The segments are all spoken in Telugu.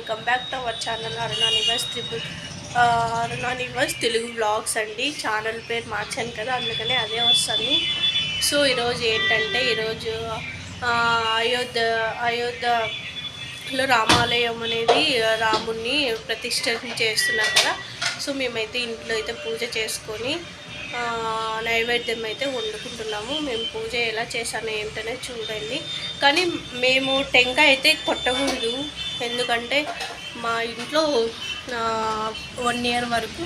Welcome back to our channel Aruna Nivas Telugu vlogs అండి. ఛానల్ పేరు మార్చాను కదా, అందుకనే అదే వస్తుంది. సో ఈరోజు ఏంటంటే ఈరోజు అయోధ్యలో రామాలయం అనేది రాముణ్ణి ప్రతిష్ఠ చేస్తున్నారు కదా. సో మేమైతే ఇంట్లో అయితే పూజ చేసుకొని నైవేద్యం అయితే వండుకుంటున్నాము. మేము పూజ ఎలా చేశాను ఏంటనే చూడండి. కానీ మేము టెంకాయ అయితే కొట్టకూడదు, ఎందుకంటే మా ఇంట్లో 1 year వరకు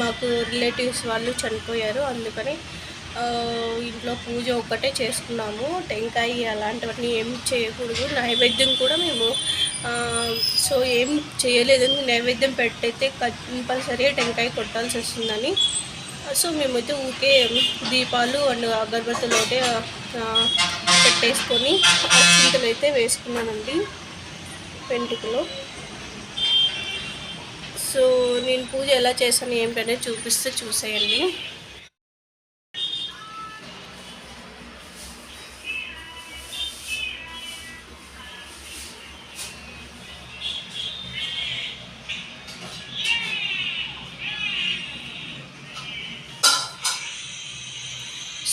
మాకు రిలేటివ్స్ వాళ్ళు చనిపోయారు. అందుకని ఇంట్లో పూజ ఒక్కటే చేసుకున్నాము. టెంకాయ అలాంటివన్నీ ఏం చేయకూడదు. నైవేద్యం కూడా మేము సో ఏం చేయలేదు. నైవేద్యం పెట్టయితే కంపల్సరీగా టెంకాయ కొట్టాల్సి వస్తుందని. సో మేమైతే ఊరికే దీపాలు అండ్ అగరబత్తులు ఒకటే పెట్టేసుకొని అక్షింతలు అయితే వేసుకున్నానండి పెంటుకలో. సో నేను పూజ ఎలా చేశాను ఏంటనే చూపిస్తే చూసేయండి.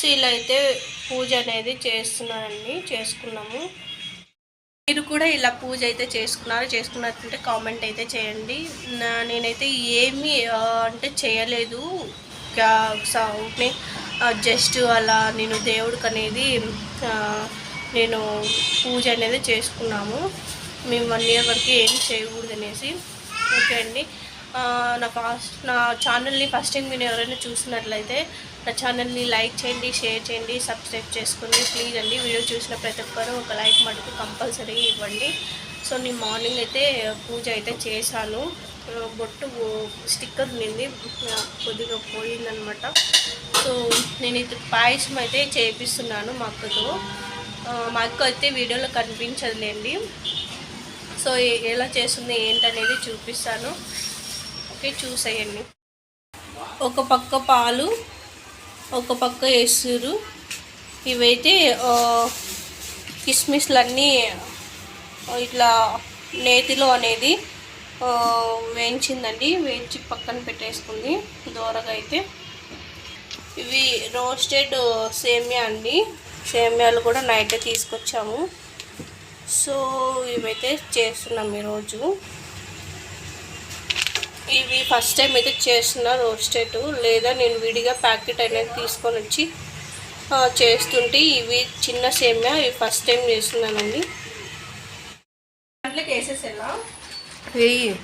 సో ఇలా అయితే పూజ అనేది చేసుకున్నాము. మీరు కూడా ఇలా పూజ అయితే చేసుకున్నట్టుంటే కామెంట్ అయితే చేయండి. నేనైతే ఏమీ అంటే చేయలేదు, జస్ట్ అలా నేను దేవుడికి అనేది నేను పూజ అనేది చేసుకున్నాము. మేము 1 year వరకు ఏం చేయకూడదు అనేసి. ఓకే అండి. నా ఛానల్ని ఫస్ట్ టైం మీరు ఎవరైనా చూసినట్లయితే నా ఛానల్ని లైక్ చేయండి, షేర్ చేయండి, సబ్స్క్రైబ్ చేసుకోండి ప్లీజ్ అండి. వీడియో చూసిన ప్రతి ఒక్కరు ఒక లైక్ మటుకు కంపల్సరీ ఇవ్వండి. సో నేను మార్నింగ్ అయితే పూజ అయితే చేశాను. బొట్టు స్టిక్కర్ నింది కొద్దిగా పోయిందనమాట. సో నేనైతే పాయసం అయితే చేపిస్తున్నాను మా అక్కతో. మా అక్క అయితే వీడియోలో కనిపించదులేండి. సో ఎలా చేస్తుంది ఏంటనేది చూపిస్తాను. ఓకే, చూసేయండి. ఒక పక్క పాలు, ఒక పక్క ఎసురు, ఇవైతే కిస్మిస్లన్నీ ఇట్లా నేతిలో అనేది వేయించిందండి. వేయించి పక్కన పెట్టేసుకుంది దూరగా అయితే. ఇవి రోస్టెడ్ సేమియా అండి. సేమియాలు కూడా నైట్ తీసుకొచ్చాము. సో ఇవైతే చేస్తున్నాం ఈరోజు. ఇవి ఫస్ట్ టైం అయితే చేస్తున్నా రోస్టెడ్, లేదా నేను విడిగా ప్యాకెట్ అనేది తీసుకొని వచ్చి చేస్తుంటే ఇవి చిన్న సేమియా ఇవి ఫస్ట్ టైం చేస్తున్నానండి. దాంట్లోకి వేసేసేలా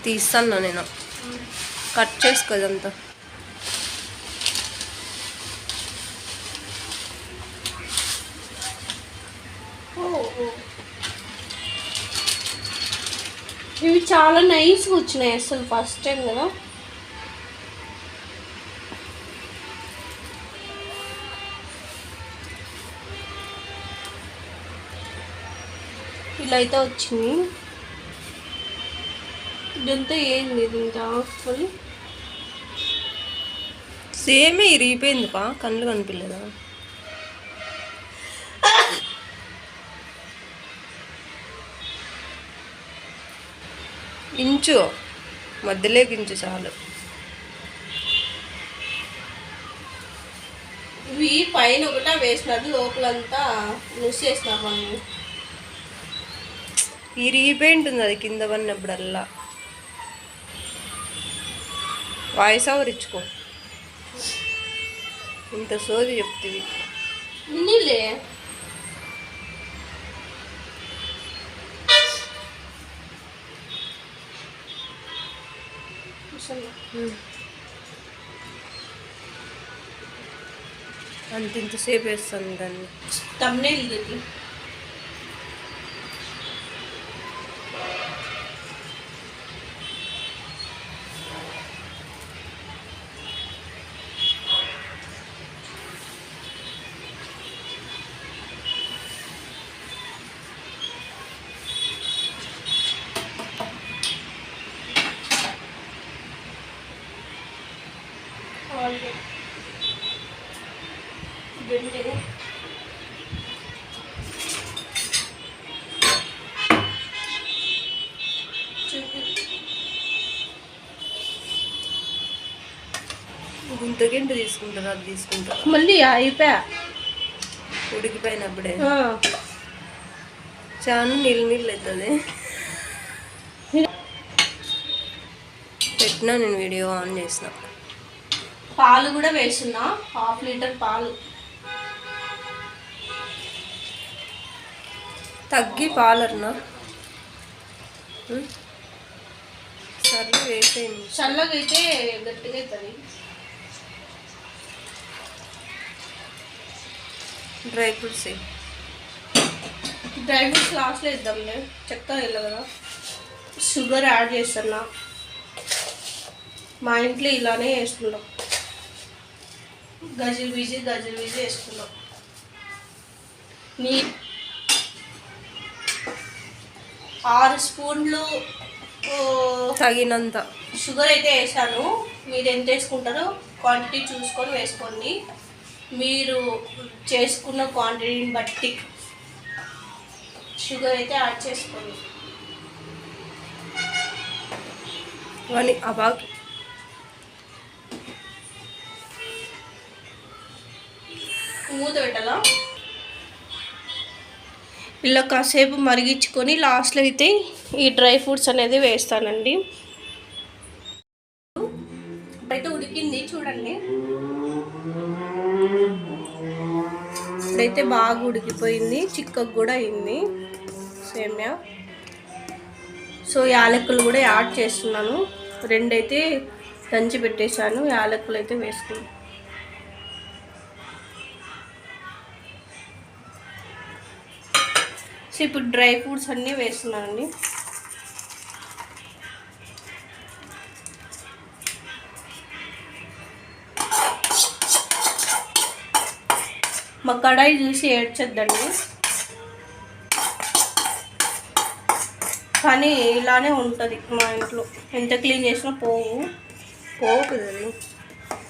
తీస్తాను నేను, కట్ చేసుకోదంతా. ఇవి చాలా నైస్గా వచ్చినాయి అసలు, ఫస్ట్ టైం కదా. ఇలా అయితే వచ్చింది. ఇదంతా ఏంది ఇంత సేమే ఇరిగిపోయింది కళ్ళు కనిపించలేదా? ఇంచు మధ్యలోకి ఇంచు చాలు. ఇవి పైన ఒకట వేసినట్టు లోపలంతా మూసేసినాము. ఇరిగిపోయి ఉంటుంది అది కింద పడినప్పుడల్లా. వాయిస్ ఓవర్ ఇచ్చుకో, ఇంత సోది చెప్తుంది. ఉన్నిలే ఇంతసేపు వేస్తాను దాన్ని. thumbnail ఇది. చింతగిండి తీసుకుంటారు, అది తీసుకుంటారు. మళ్ళీ అయిపోయా ఉడికిపోయినప్పుడే చాలా నీళ్ళు అవుతుంది. పెట్టినా నేను వీడియో ఆన్ చేసిన. పాలు కూడా వేస్తున్నా, 1/2 లీటర్ పాలు. తగ్గి పాలన్నా సర్లే వేసేయండి. చల్లగా అయితే గట్టిగా అవుతుంది. డ్రై ఫ్రూట్స్ లాస్ట్లో ఇద్దాంలే, చక్కగా వెళ్ళ కదా. షుగర్ యాడ్ చేస్తున్నా, మా ఇంట్లో ఇలానే వేసుకుంటాం. గజర్ బీజీ వేసుకున్నాం. నీ 6 స్పూన్లు తగినంత షుగర్ అయితే వేసాను. మీరు ఎంత వేసుకుంటారో క్వాంటిటీ చూసుకొని వేసుకోండి. మీరు చేసుకున్న క్వాంటిటీని బట్టి షుగర్ అయితే యాడ్ చేసుకోండి. మూత పెట్టాలా? ఇలా కాసేపు మరిగించుకొని లాస్ట్లో అయితే ఈ డ్రై ఫ్రూట్స్ అనేది వేస్తానండి. ఇప్పుడైతే ఉడికింది చూడండి. ఇప్పుడైతే బాగా ఉడికిపోయింది, చిక్కగా కూడా అయింది సేమ్యా. సో యాలకులు కూడా యాడ్ చేస్తున్నాను. 2 అయితే దంచి పెట్టేశాను, యాలకులు అయితే వేసుకున్నాను. సో ఇప్పుడు డ్రై ఫ్రూట్స్ అన్నీ వేస్తున్నానండి. మా కడాయి చూసి ఏడ్చొద్దండి, కానీ ఇలానే ఉంటుంది మా ఇంట్లో. ఎంత క్లీన్ చేసినా పోవు కదా,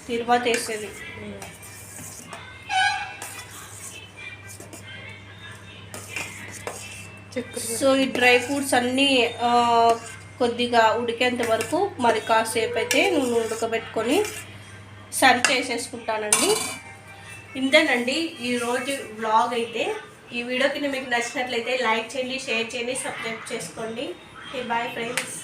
తిరువాత వేసేది. సో ఈ డ్రై ఫ్రూట్స్ అన్నీ కొద్దిగా ఉడికేంత వరకు మరి కాసేపు అయితే నేను ఉడకబెట్టుకొని సర్వ్ చేసేసుకుంటానండి. ఇంతేనండి ఈరోజు వ్లాగ్ అయితే. ఈ వీడియో కింద మీకు నచ్చినట్లయితే లైక్ చేయండి, షేర్ చేయండి, సబ్స్క్రైబ్ చేసుకోండి. Bye friends.